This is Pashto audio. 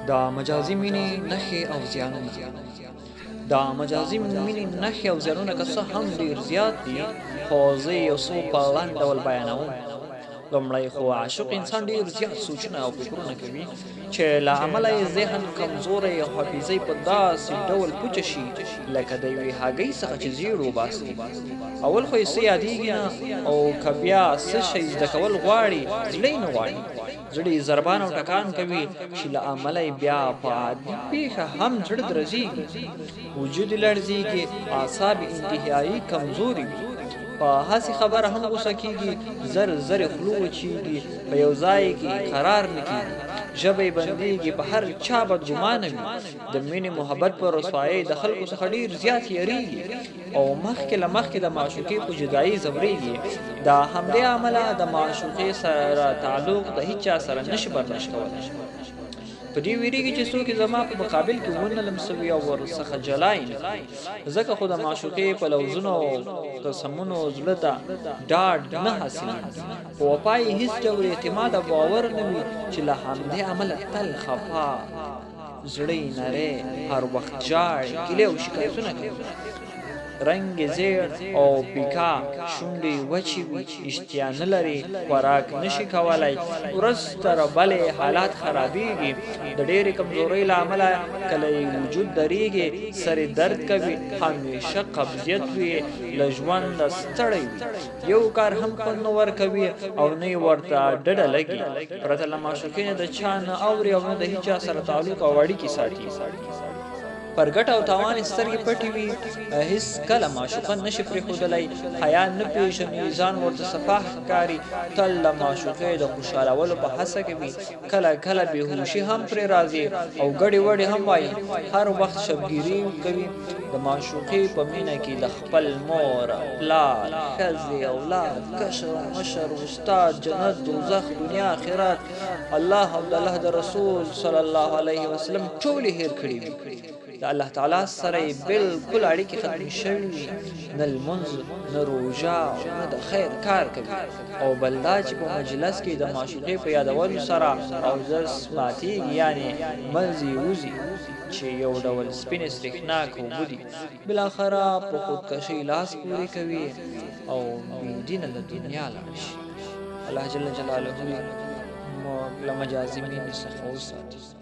د مجازي مینې نښې او زیانونه د مجازي مینې نښې او زیانونه که څه هم ډېر زیات دي خو زه یو څو په لنډ ډول بیانوم. لومړی خو عاشق انسان ډېر زیات سوچونه او فکرونه کوي چې له امله یې ذهن کمزوری او حافظه په داسې ډول پوچه شي لکه د یوې هګۍ څخه چې زیړ وباسي. اول خو یې څه یادېږي نه او که بیا څه شی زده کول غواړي زړه یې نه غواړي. زړه یې ضربان او ټکان کوي چې له امله یې بیا په عادي پېښه هم زړه درزېږي، وجود یې لړزېږي، اعصاب یې انتهایي کمزوري وي، په هسې خبره هم غوسه کېږي، زر زر خوله وچېږي، په یو ځای کې قرار نه کېږي، ژبه یې بندېږي، په هر چا بدګمانه وي، د مینې محبت په رسوایۍ د خلکو څخه ډېر زیات یېرېږي او مخکې له مخکې د معشوقې په جدایي ځورېږي. د همدې امله د معشوقې سره تعلق د هېچ چا سره نشي برداشت کولی. په دې ویریږي چې څوک زما په مقابل کې ونه لمسوي او ورڅخه جلا یې نه کړي. ځکه خو د معشوقې په لفظونو او قسمونو زړه ته ډاډ نه حاصلېږي، په وفا یې هېڅ ډول اعتماد او باور نه وي چې له همدې امله تل خفا، زړه یې نری، هر وخت ژاړي، ګیلې او شکایتونه کوي، رنګ زیړ او پیکا، شونډې وچې وي، اشتیا نه لري، خوراک نشي کولی، ورځ تر بلې حالات خرابېږي، د ډېرې کمزورۍ له امله کله یې وجود درېږي، سر یې درد کوي، همیشه قبضیت وي، له ژونده ستړی وي، یو کار هم خوند نه ورکوي او نه یې ورته ډډه لګي، پرته له معشوقې نه د چا نه اوري او نه د هېچا سره تعلق او اړیکې ساتي. پر ګټه او تاوان یې سترګې پټې وي، هېڅ کله معشوقه نشي پرېښودلی، حیا نه پېژني، ځان ورته سفاح ښکاري، تل د معشوقې د خوشحالولو په هڅه کوي، کله کله بېهوشي هم پرې راځي او ګډې وډې هم وایي، هر وخت شبګیري کوي. د معشوقې په مینه کې د خپل مور، پلار، ښځې، اولاد، کشر، مشر، استاد، جنت، دوزخ، دنیا، آخرت، الله او د الله د رسول صلی الله علیه وسلم ټولې هېر کړي وي. د الله تعالی سره یې بلکل اړیکې ختمې شوي وي، نه لمونځ، نه روژه نه د خیر کار کوي، او بل دا چې په مجلس کې د معشوقې په یادولو سره اودس ماتېږي، یعنې منځ یې وځي چې یو ډول سپینې سرېښناکه اوبه دي، بالاخره په خودکشۍ لاس پورې کوي او بېدینه له دنیا لاړ شي. الله جل جلاله له مجازي مینې څخه وساتي.